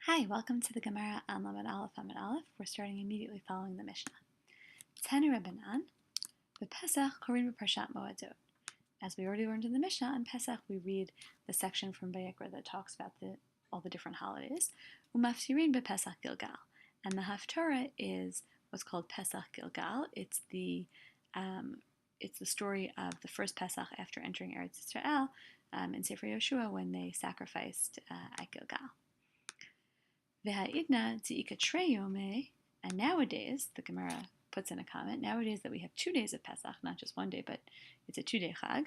Hi, welcome to the Gemara on Lamed Aleph Amud Aleph. We're starting immediately following the Mishnah. Tanu Rabbanan, B'Pesach Korin B'Parshat Moedot. As we already learned in the Mishnah, on Pesach we read the section from Vayikra that talks about all the different holidays. Umaftirin B'Pesach Gilgal, and the Haftarah is what's called Pesach Gilgal. It's the story of the first Pesach after entering Eretz Yisrael in Sefer Yoshua when they sacrificed at Gilgal. V'ha'idna tzika treyome, and nowadays, the Gemara puts in a comment, nowadays that we have 2 days of Pesach, not just 1 day, but it's a 2-day Chag.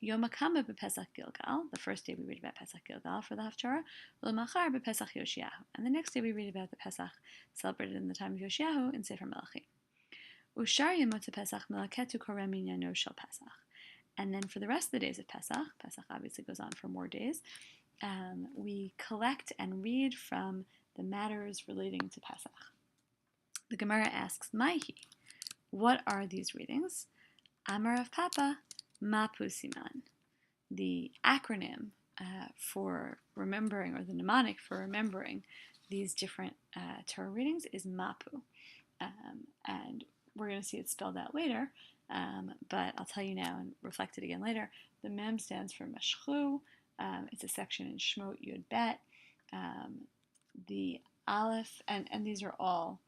Yom HaKama b'Pesach Gilgal, the first day we read about Pesach Gilgal for the Haftarah, L'machar b'Pesach Yoshiyahu, and the next day we read about the Pesach celebrated in the time of Yoshiyahu in Sefer Melachim. Ushar Yemot Pesach Melaketu Korem Minyano Shel Pesach. And then for the rest of the days of Pesach obviously goes on for more days, we collect and read from the matters relating to Pesach. The Gemara asks, Maihi, what are these readings? Amar of Papa, Mapu Siman. The acronym for remembering, or the mnemonic for remembering these different Torah readings is Mapu. And we're going to see it spelled out later, but I'll tell you now and reflect it again later. The Mem stands for Meshchu. It's a section in Shmot Yud Bet. The Aleph, and these are all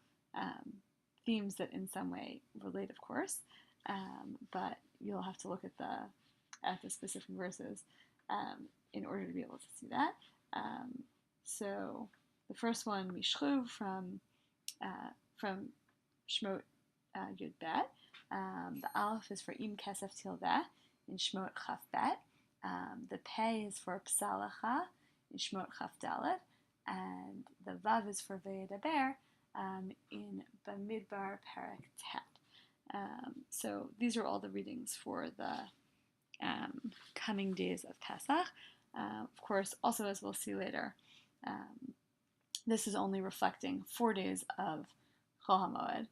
themes that in some way relate, of course, but you'll have to look at the specific verses in order to be able to see that. So the first one, Mishchu, from Shmot Yud Bet. The Aleph is for Im Kesef Tilveh in Shmot Chaf Bet. The Pei is for Psalacha in Shmot Chaf Dalet, and the Vav is for Ve'edaber in Bamidbar Perek Tet. So these are all the readings for the coming days of Pesach. Of course, also as we'll see later, this is only reflecting 4 days of Chol HaMoed,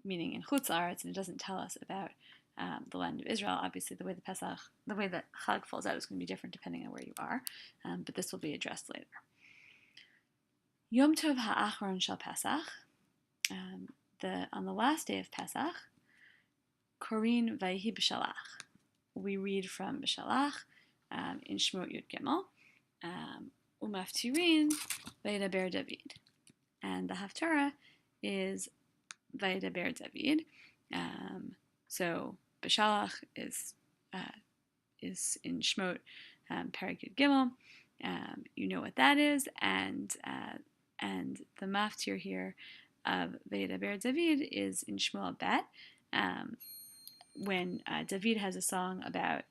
meaning in Chutz La'aretz, and it doesn't tell us about the land of Israel. Obviously, the way that Chag falls out is going to be different depending on where you are, but this will be addressed later. Yom Tov Ha'achron Shel Pesach, on the last day of Pesach, Korin Vayhi B'Shalach. We read from B'Shalach in Shmot Yud Gimel, Umaftirin Vaydaber David, and the Haftarah is Vaydaber David. So B'Shalach is in Shmot Perek Yud Gimel. You know what that is, and the maftir here of Vaydaber David is in Shmuel Bet, when David has a song about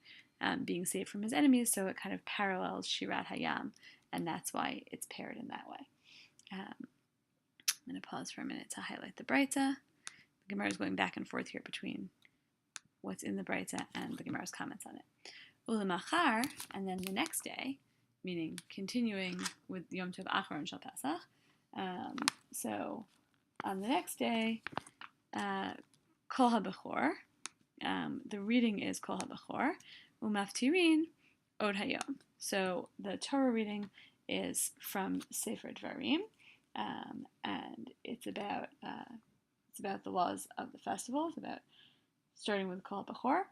being saved from his enemies, so it kind of parallels Shirat Hayam, and that's why it's paired in that way. I'm going to pause for a minute to highlight the Breita. The Gemara is going back and forth here between what's in the Breita and the Gemara's comments on it. Ulamachar, and then the next day, meaning continuing with Yom Tov Achron Shel Pesach. So on the next day, Kol HaBechor, the reading is Kol HaBechor, Umaftirin Od Hayom. So the Torah reading is from Sefer Dvarim, and it's about the laws of the festival. It's about starting with Kol HaBechor,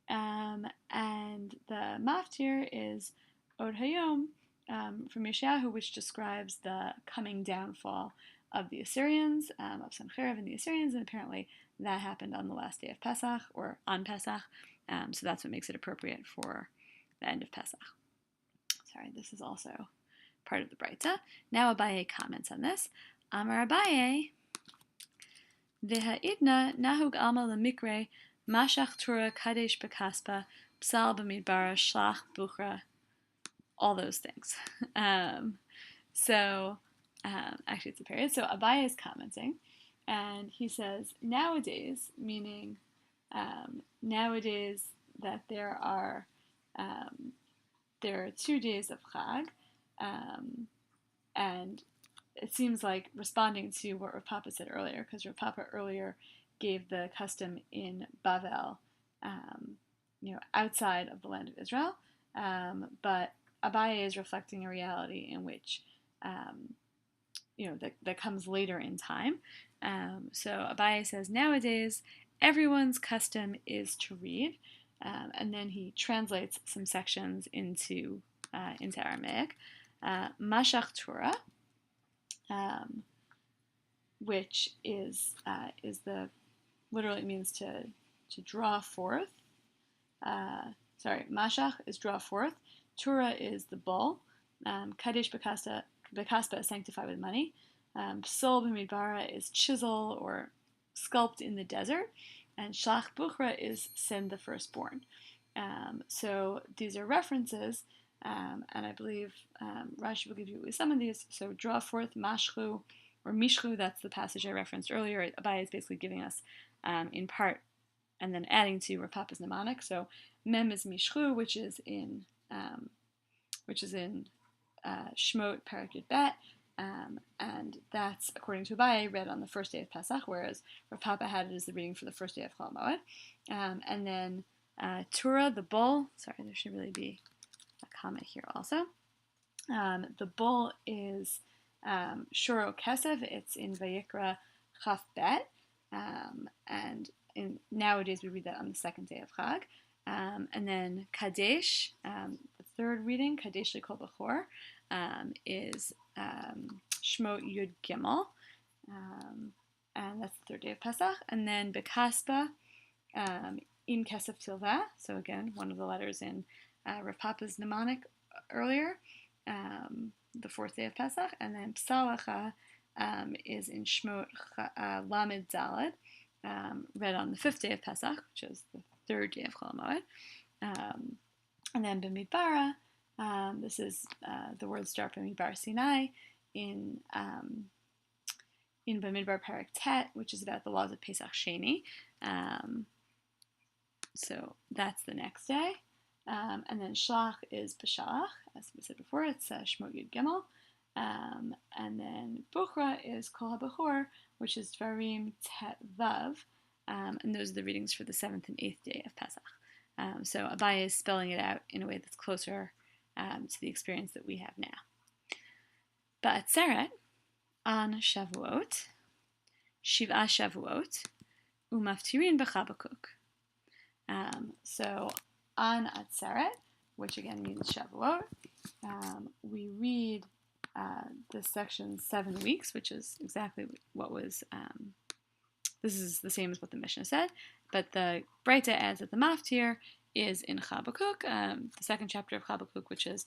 and the maftir is Od Hayom from Yeshayahu, which describes the coming downfall of the Assyrians, of Sancherib and the Assyrians, and apparently that happened on the last day of Pesach, or on Pesach, so that's what makes it appropriate for the end of Pesach. Sorry, this is also part of the Breita. Now Abaye comments on this. Amar Abaye, V'ha'idna nahug alma lemikre mashach tura kadesh bekaspa psal b'midbara shlach buchra, all those things. Actually it's a period. So Abaye is commenting, and he says, nowadays, meaning nowadays that there are 2 days of Chag, and it seems like responding to what Rav Papa said earlier, because Rav Papa earlier gave the custom in Bavel, outside of the land of Israel, but Abaye is reflecting a reality in which that comes later in time. So Abaye says nowadays everyone's custom is to read, and then he translates some sections into Aramaic. Mashach Torah, which is the literally means to draw forth. Mashach is draw forth. Tura is the bull. Kadesh Bekaspa is sanctified with money. Psul b'midbara is chisel or sculpt in the desert. And Shlach Buchra is send the firstborn. So these are references, and I believe Rashi will give you some of these. So draw forth Mashchu or Mishchu, that's the passage I referenced earlier. Abaye is basically giving us in part and then adding to Rav Papa's mnemonic. So Mem is Mishchu, which is in Shmot Perek Yud Bet, and that's, according to Abaye, read on the first day of Pesach, whereas Rav Papa had it as the reading for the first day of Chol Moed. And then Tura, the bull, sorry, there should really be a comment here also. The bull is Shuro Kesef, it's in Vayikra Chaf Bet, and nowadays we read that on the second day of Chag. And then Kadesh, the third reading, Kadesh Likol Bechor, is Shmot Yud Gimel, and that's the third day of Pesach. And then Bekaspa, Im Kesef Tilva, so again, one of the letters in Rav Papa's mnemonic earlier, the fourth day of Pesach. And then Psalacha is in Shmot Lamed Zaled, read on the fifth day of Pesach, which is the third day of Chol Moed. And then B'midbara, this is the words start B'midbar Sinai in B'midbar Perek Tet, which is about the laws of Pesach Sheni. So that's the next day. And then Shlach is B'Shalach, as we said before, it's Shmot Yud Gimel. And then Buchra is Kol HaBechor, which is Dvarim Tet Vav. And those are the readings for the 7th and 8th day of Pesach. So Abaye is spelling it out in a way that's closer to the experience that we have now. Ba'atzeret, on Shavuot, Shiv'a Shavuot, Umaftirin b'Chabakuk. So on Atzeret, which again means Shavuot, we read the section 7 weeks, which is exactly what was, this is the same as what the Mishnah said, but the Breita adds that the Maftir is in Chabakuk, the second chapter of Chabakuk, which is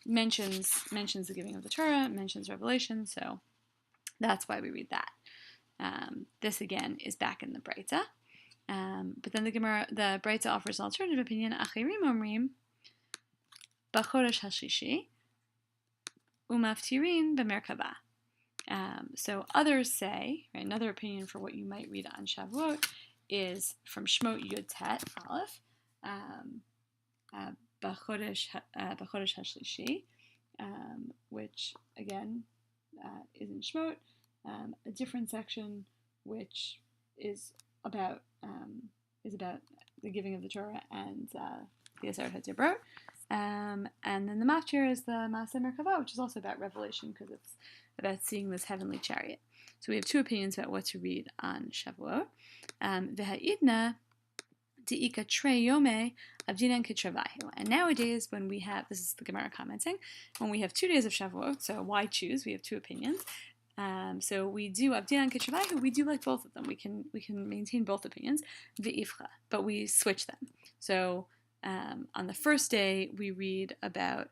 mentions the giving of the Torah, mentions Revelation, so that's why we read that. This again is back in the Breita. But then the Breita offers an alternative opinion. Achirim omrim b'chodesh hashishi umaftirin b'merkava. So others say, right, another opinion for what you might read on Shavuot is from Shmot Yud Tet Aleph, b'chodesh hashlishi, which again is in Shmot, a different section which is about the giving of the Torah and the Aseret HaDibrot. And then the Maftir is the Maaseh Merkava, which is also about Revelation because it's about seeing this heavenly chariot. So we have two opinions about what to read on Shavuot. V'ha'idna di'ika trei yome avdinan kitrevahu. And nowadays, when we have, this is the Gemara commenting, when we have 2 days of Shavuot, so why choose? We have two opinions. So we do Avdinan Kitrevahu, we do like both of them. We can maintain both opinions, V'ifcha, but we switch them. So on the first day, we read about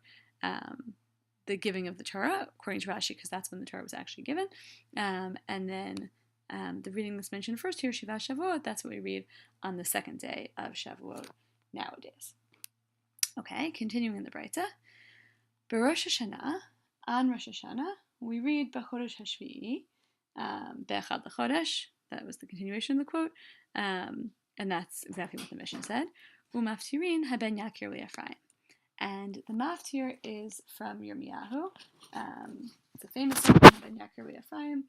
the giving of the Torah, according to Rashi, because that's when the Torah was actually given. And then the reading that's mentioned first here, Shiva Shavuot, that's what we read on the second day of Shavuot nowadays. Okay, continuing in the Breita. B'Rosh Hashanah, on Rosh Hashanah, we read B'Chodesh HaShvi'i, Be'echad L'Chodesh, that was the continuation of the quote, and that's exactly what the Mishnah said. U'maftirin haben Yakir Ephraim. And the Maftir is from Yirmiyahu. It's a famous song, haben Yakir Ephraim.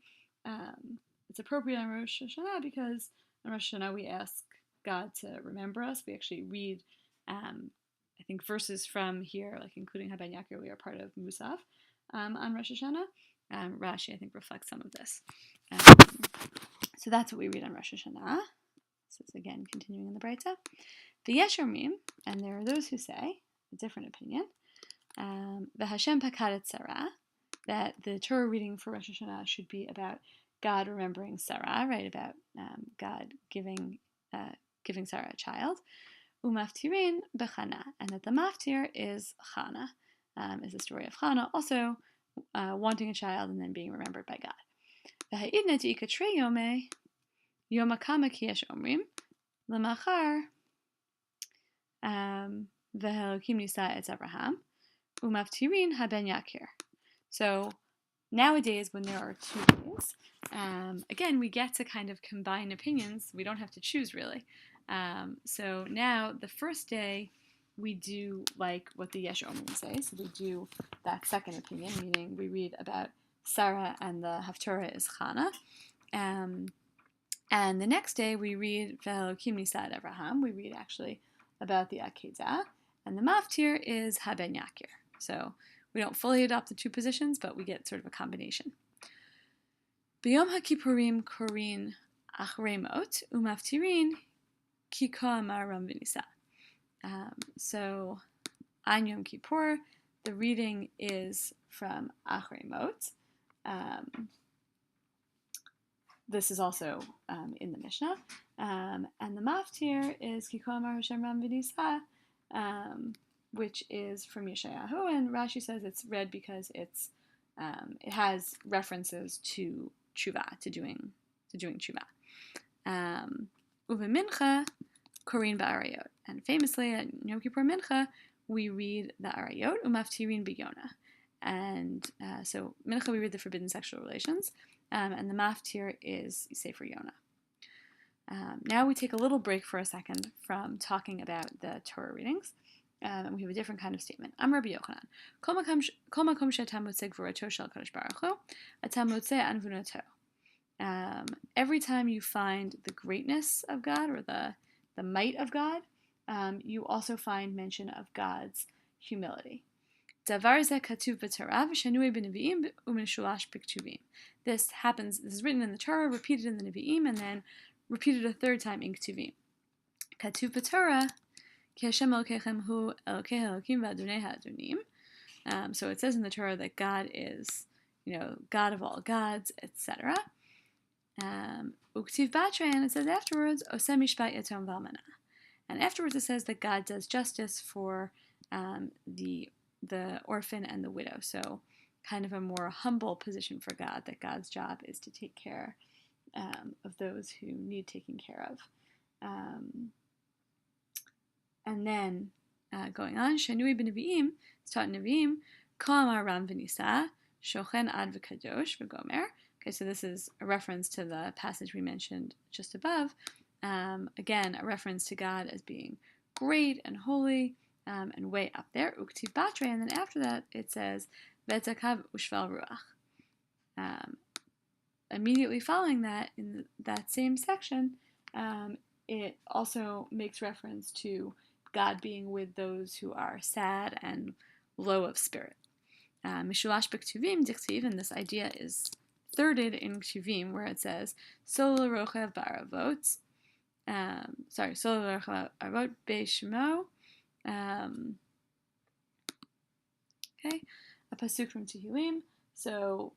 It's appropriate on Rosh Hashanah because on Rosh Hashanah we ask God to remember us. We actually read, I think, verses from here, like including haben Yakir, we are part of Musaf. on Rosh Hashanah. Rashi, I think, reflects some of this. So that's what we read on Rosh Hashanah. This is again continuing in the Breita. The Yeshomim, and there are those who say a different opinion. The Hashem Pakadet Sarah, that the Torah reading for Rosh Hashanah should be about God remembering Sarah, right? About God giving Sarah a child. Umaftirin bechana, and that the maftir is Chana, is the story of Chana, also wanting a child and then being remembered by God. V'ha'idna di'ika trei yomei, yom hakama ki yesh omrim, l'machar v'helokim nisa etz Abraham, umaftirin haben yakir. So nowadays, when there are 2 days, again, we get to kind of combine opinions. We don't have to choose, really. So now, the first day, we do like what the Yesh Omrim say. So we do that second opinion, meaning we read about Sarah and the Haftorah is Chana. And the next day, we read Ve'elokim Nisad Abraham. We read actually about the Akedah. And the Maftir is Haben Yakir. So we don't fully adopt the 2 positions, but we get sort of a combination. B'yom HaKippurim korin achrei mot umaftirin ki ko amar Ram v'nisa. So on Yom Kippur, the reading is from Achrei Mot. This is also in the Mishnah. And the Maftir is ki ko amar Hashem Ram v'nisa, which is from Yeshayahu, and Rashi says it's read because it has references to tshuva, to doing tshuva. Uve mincha korin ba'arayot, and famously at Yom Kippur Mincha we read the arayot umaftirin b'yona, and so mincha we read the forbidden sexual relations, and the maftir is Sefer Yonah. Now we take a little break for a second from talking about the Torah readings. And we have a different kind of statement. Am Rabbi Yochanan. Kol makom she'atam motzeh gvurato shel Kadosh Baruch Hu, atam motzeh anvunato. Every time you find the greatness of God or the might of God, you also find mention of God's humility. Davar zeh katuv b'Torah v'shanui b'nevi'im u'meshulash b'ktuvim. This is written in the Torah, repeated in the Nevi'im, and then repeated a 3rd time in Ktuvim. Katuv b'Torah. So it says in the Torah that God is, God of all gods, etc. Uktiv batre, and it says afterwards, oseh mishpat yatom v'almana. And afterwards it says that God does justice for the orphan and the widow. So kind of a more humble position for God, that God's job is to take care of those who need taking care of. And then going on, Shanui b'Nevi'im, it's taught in Nevi'im, Ko amar Ram v'nisa, shochen ad v'kadosh v'gomer. Okay, so this is a reference to the passage we mentioned just above. Again, a reference to God as being great and holy and way up there. Uktiv batre, and then after that it says, V'tzakav ushval ruach. Immediately following that, in that same section, it also makes reference to God being with those who are sad and low of spirit. Mishulash b'ktuvim dichtiv, and this idea is thirded in Ktuvim, where it says Solo rochav ba'aravot. Solo rochav ba'aravot be'shmo. Okay, a pasuk from Tehillim. So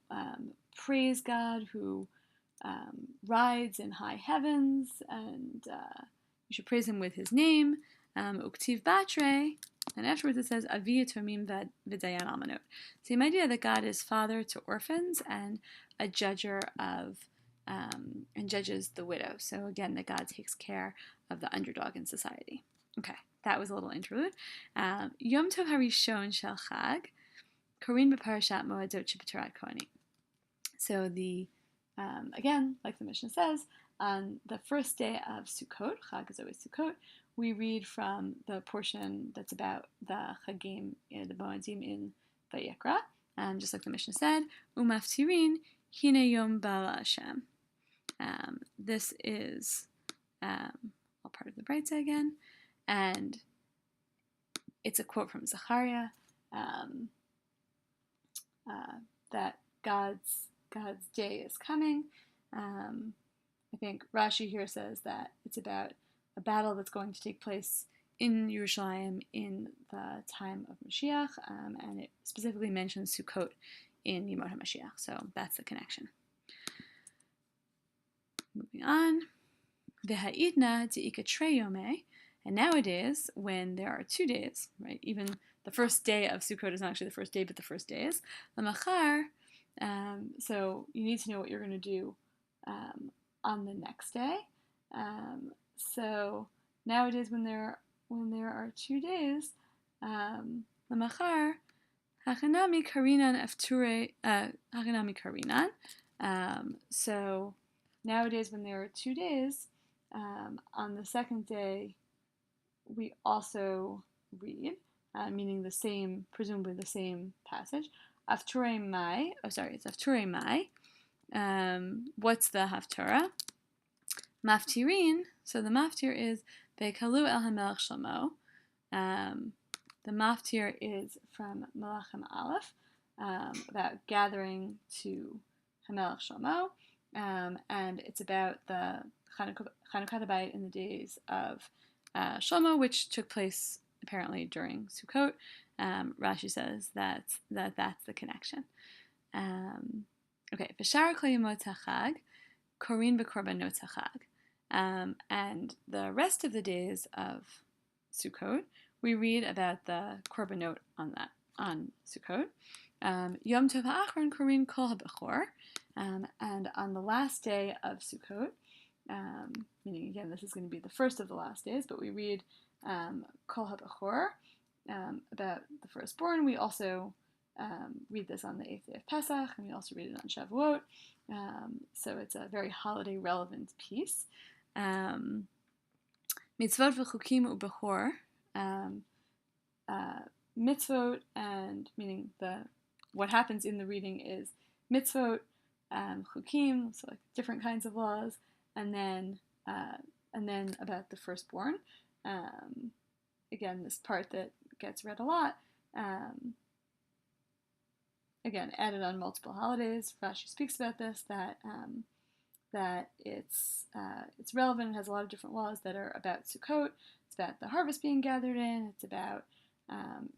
praise God who rides in high heavens, and you should praise him with his name. Uktiv batre, and afterwards it says Avi Yatomim v'dayan almanot. Same idea that God is father to orphans and a judger of and judges the widow. So again, that God takes care of the underdog in society. Okay, that was a little interlude. Yom Tov Harishon Shel Chag, Korin b'Parashat Moadot Sheb'Torah Kohanim. So again, like the Mishnah says, on the first day of Sukkot, Chag is always Sukkot, we read from the portion that's about the Chagim, the Moadim in Vayikra, just like the Mishnah said, Umaftirin Hine Yom Bala Hashem. This is all part of the Breitza again, and it's a quote from Zechariah. that God's day is coming. I think Rashi here says that it's about a battle that's going to take place in Yerushalayim in the time of Mashiach, and it specifically mentions Sukkot in Yemot HaMashiach, so that's the connection. Moving on. V'ha'idna de'ika trei yomei, and nowadays, when there are 2 days, right, even the first day of Sukkot is not actually the first day, but the first days, l'machar, so you need to know what you're going to do on the next day. So nowadays, when there are 2 days, l'machar, hachanami karinan afture, hachanami karinan. So nowadays, when there are 2 days, on the second day, we also read, meaning presumably the same passage. Afturei Mai, it's Afturei Mai. What's the Haftarah? Maftirin, so the Maftir is Ve'kalu el HaMelech Shlomo. The Maftir is from Melachim Aleph, about gathering to HaMelech Shlomo, and it's about the Chanukah Bayit in the days of Shlomo, which took place apparently during Sukkot. Rashi says that's the connection. Okay, V'shar kol yemot hachag, korin b'korbanot hachag, and the rest of the days of Sukkot, we read about the korbanot on Sukkot. Yom Tov ha'achron korin kol ha'bechor, and on the last day of Sukkot, meaning again this is going to be the first of the last days, but we read kol ha'bechor, about the firstborn. We also read this on the 8th day of Pesach, and we also read it on Shavuot. So it's a very holiday relevant piece. Mitzvot v'chukim u'bechor. Mitzvot, and meaning what happens in the reading is mitzvot, chukim, so like different kinds of laws, and then about the firstborn. Again, this part that gets read a lot. Again, added on multiple holidays. Rashi speaks about this, that it's relevant. It has a lot of different laws that are about Sukkot. It's about the harvest being gathered in. It's about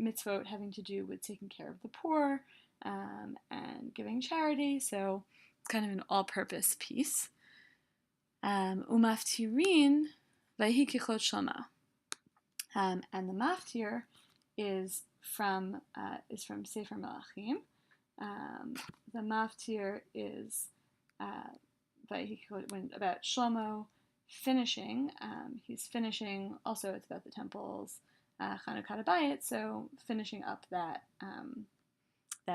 mitzvot having to do with taking care of the poor and giving charity. So it's kind of an all-purpose piece. Umaftirin vayhi kichot Shlomo, and the maftir is from Sefer Melachim. The maftir is about Shlomo finishing. He's finishing. Also, it's about the temple's Chanukah Bayit. So finishing up that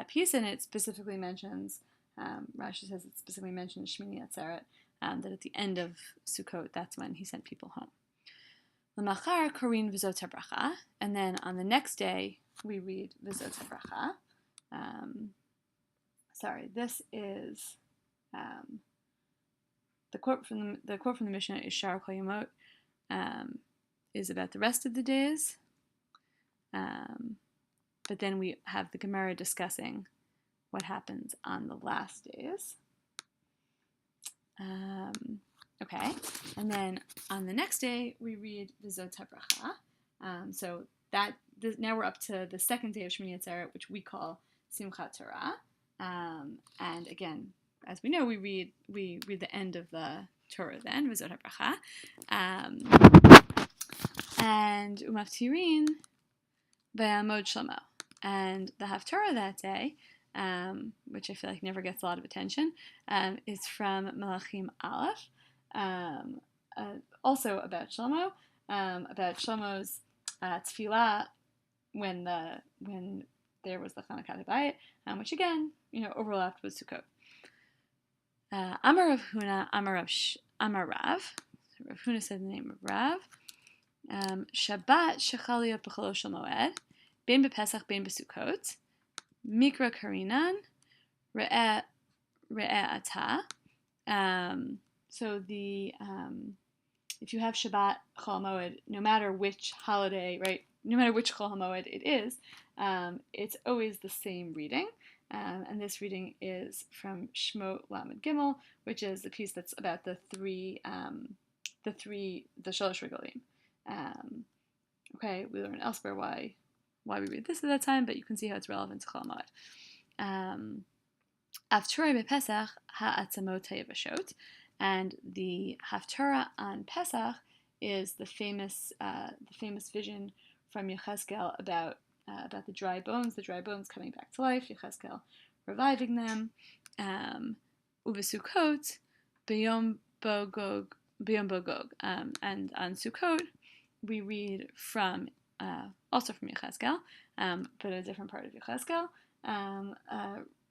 piece, and it specifically mentions. Rashi says it specifically mentions Shmini Atzeret. That at the end of Sukkot, that's when he sent people home. L'machar korin v'zot habracha, and then on the next day we read v'zot habracha. This is the quote from the Mishnah is Shar Kol Yemot, is about the rest of the days, but then we have the Gemara discussing what happens on the last days. Okay, and then on the next day we read V'zot HaBracha. So now we're up to the second day of Shmini Atzeret, which we call Simchat Torah. And again, as we know, we read the end of the Torah then, V'zot HaBracha. And Umaftirin V'yamod Shlomo. And the Haftarah that day, which I feel like never gets a lot of attention, is from Melachim Aleph, also about Shlomo, about Shlomo's tefillah when there was the Chanukah Bayit, which again, overlapped with Sukkot. Amar Rav Huna, Amar Rav. Rav Huna said the name of Rav. Shabbat shechal liyot b'chol shel moed, ben b'Pesach, ben b'Sukkot. Mikra Karinan, Re'eh Atah. So if you have Shabbat Chol HaMoed, no matter which holiday, right, no matter which Chol HaMoed it is, it's always the same reading. And this reading is from Shmot Lamed Gimel, which is the piece that's about the Shalosh Regalim. Okay, we learned elsewhere why we read this at that time, but you can see how it's relevant to Chol Hamoed. Haftarah bePesach ha'atzamot hayavashot, and the Haftarah on Pesach is the famous vision from Yechezkel about the dry bones coming back to life, Yechezkel reviving them. Uvesukot b'yom bogog, and on Sukkot we read from also from Yechezkel, but a different part of Yechezkel,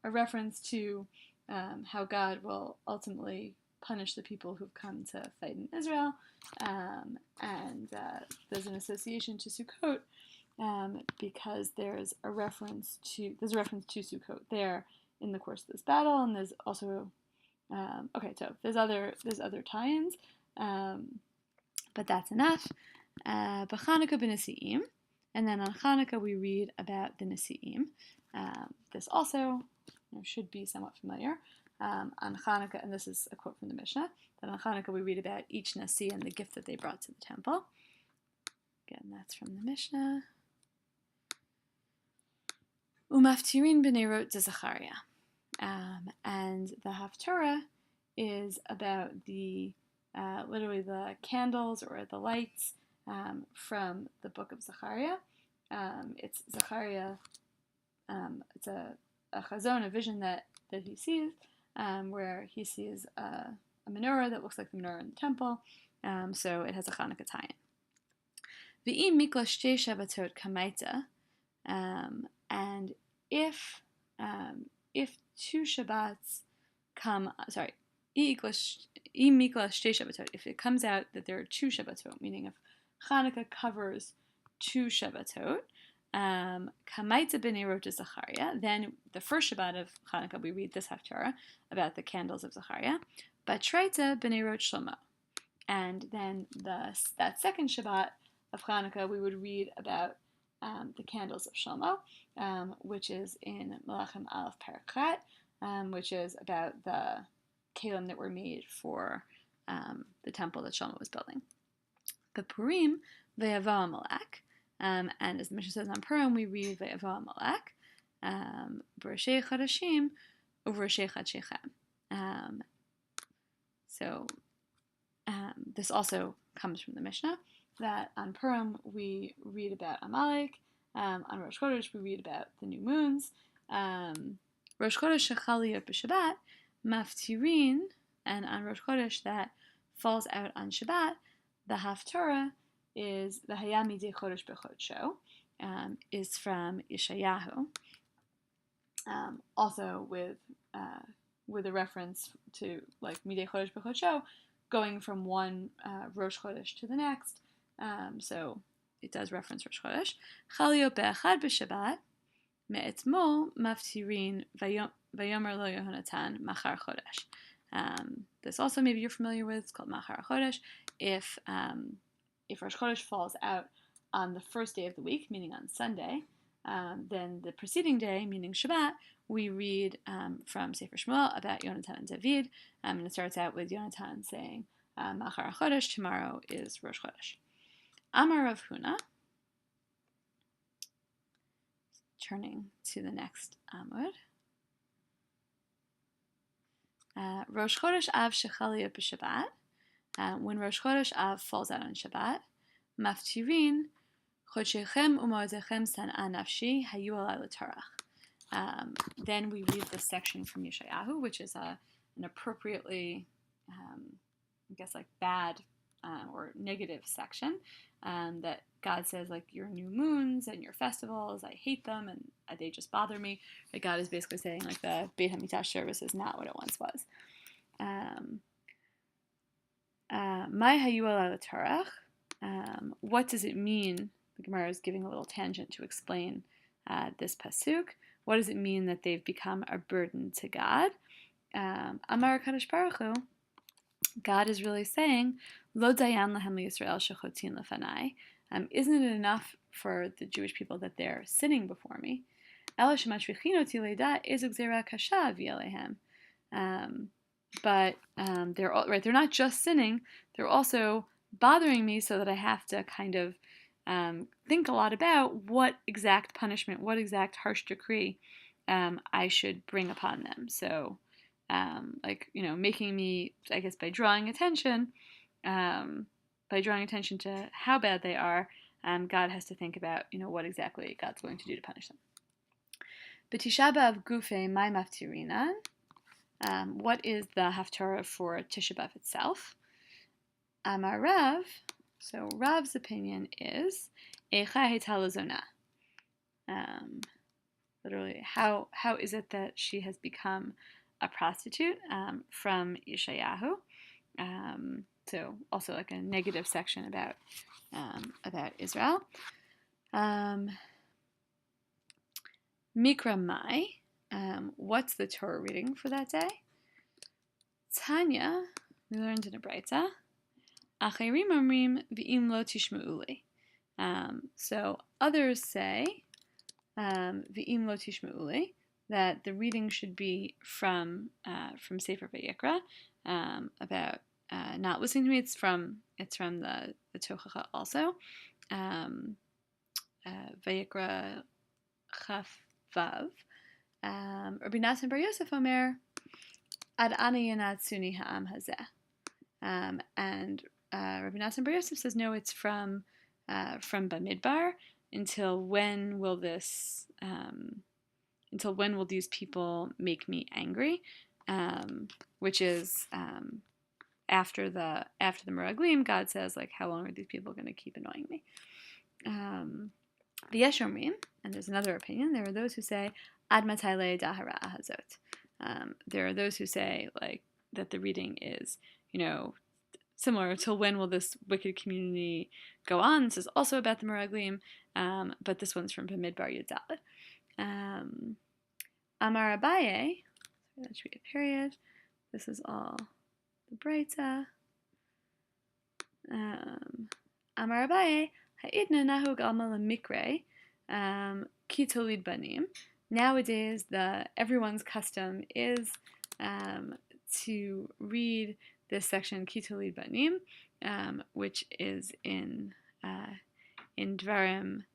a reference to how God will ultimately punish the people who've come to fight in Israel, and there's an association to Sukkot because there's a reference to Sukkot there in the course of this battle, and there's also so there's other tie-ins, but that's enough. B'Chanukah b'Nesi'im, and then on Chanukah we read about the Nesi'im. This also should be somewhat familiar. On Chanukah, and this is a quote from the Mishnah, that on Chanukah we read about each Nasi and the gift that they brought to the temple. Again, that's from the Mishnah. Umaftirin b'neirot de Zachariah. And the Haftarah is about the literally the candles or the lights from the book of Zechariah. It's Zechariah. It's a chazon, a vision that he sees, where he sees a menorah that looks like the menorah in the temple. So it has a Chanukah tie-in. V'im mikla shtei Shabbatot kamaita, and if 2 Shabbats come, if it comes out that there are 2 Shabbatot, meaning if Chanukah covers 2 Shabbatot, Kamaitza b'neirot de Zachariah, then the first Shabbat of Chanukah we read this Haftarah about the candles of Zachariah, Batraita b'neirot Shlomo, and then that second Shabbat of Chanukah we would read about the candles of Shlomo, which is in Melachim Aleph Parakhat, which is about the kelim that were made for the temple that Shlomo was building. B'Purim ve'yavo Amalek, and as the Mishnah says on Purim, we read ve'yavo Amalek, b'Roshei Chadashim u'Roshei Chadshechem. So this also comes from the Mishnah, that on Purim we read about Amalek, on Rosh Chodesh we read about the new moons. Rosh Chodesh shechal liyot b'Shabbat maftirin, and on Rosh Chodesh that falls out on Shabbat, the Haftarah is the Hayam Midei Chodesh B'Chodsho, is from Yeshayahu, also with a reference to like Midei Chodesh B'Chodsho, going from one Rosh Chodesh to the next. So it does reference Rosh Chodesh. Chaliyot be'achad b'Shabbat me'etmol maftirin vayomer lo Yehonatan machar Chodesh. This also maybe you're familiar with. It's called machar Chodesh. If Rosh Chodesh falls out on the first day of the week, meaning on Sunday, then the preceding day, meaning Shabbat, we read from Sefer Shmuel about Yonatan and David, and it starts out with Yonatan saying, Machar Chodesh, tomorrow is Rosh Chodesh. Amar Rav Huna, turning to the next Amud. Rosh Chodesh Av Shechaliyot b'Shabbat, when Rosh Chodesh Av falls out on Shabbat, Maftirin Chodshechem u'Moedechem San'a Nafshi Hayu Alai L'Tarach. Then we read this section from Yeshayahu, which is an appropriately, bad or negative section, that God says, like, your new moons and your festivals, I hate them and they just bother me. Like, God is basically saying, like, the Beit HaMikdash service is not what it once was. Mai Hayu Alai L'Tarach. What does it mean? The Gemara is giving a little tangent to explain this pasuk. What does it mean that they've become a burden to God? Amar Kadosh Baruch Hu, God is really saying, Lo dayan lahem liyisrael shechotin lefanai. Isn't it enough for the Jewish people that they're sinning before me? Ela shemashvichinoti leida is gzera kasha v'alehem. But they're right. They're not just sinning; they're also bothering me, so that I have to kind of think a lot about what exact punishment, what exact harsh decree I should bring upon them. So, making me, I guess, by drawing attention to how bad they are, God has to think about, what exactly God's going to do to punish them. B'Tisha B'Av Gufe Mai Maftirinan. What is the Haftarah for Tisha B'Av itself? Amar Rav, so Rav's opinion is Eicha Hetalazona. Literally, how is it that she has become a prostitute? From Yeshayahu. So also like a negative section about Israel. Mikra Mai. What's the Torah reading for that day? Tanya, we learned in a Braita, Acherim Omrim V'im Lo Tishma'uli. So others say, V'im Lo Tishma'uli, that the reading should be from Sefer Vayikra, about not listening to me. It's from the Tochacha also. Vayikra Chaf Vav. Rabbi Natan Bar Yosef Omer, Ad Ana Yanatsuni Ha'am Hazeh. And Rabbi Natan Bar Yosef says, no, it's from Bamidbar. Until when will these people make me angry? Which is after the Meraglim, God says, like, how long are these people going to keep annoying me? The Yeshomrim, and there's another opinion. There are those who say Ad Matale Dahara Hazot. There are those who say like that the reading is, similar. Till when will this wicked community go on? This is also about the Meraglim, but this one's from Bamidbar Yudalad. Amar Abaye, that should be a period. This is all the Braita. Amar Abaye, Ha'idna nahug alma lemikre, kitolid banim. Nowadays, everyone's custom is to read this section Kitolid Banim, which is in Dvarim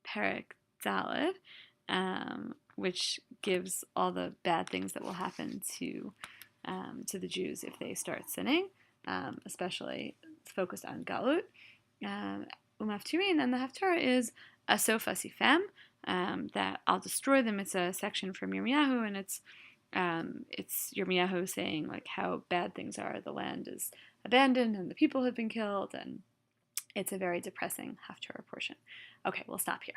Perek Daled, which gives all the bad things that will happen to the Jews if they start sinning, especially focused on Galut. Umaftirin, and the Haftarah is Asof Asifem, that I'll destroy them. It's a section from Yirmiyahu, and it's Yirmiyahu saying like how bad things are. The land is abandoned and the people have been killed, and it's a very depressing Haftarah portion. Okay, we'll stop here.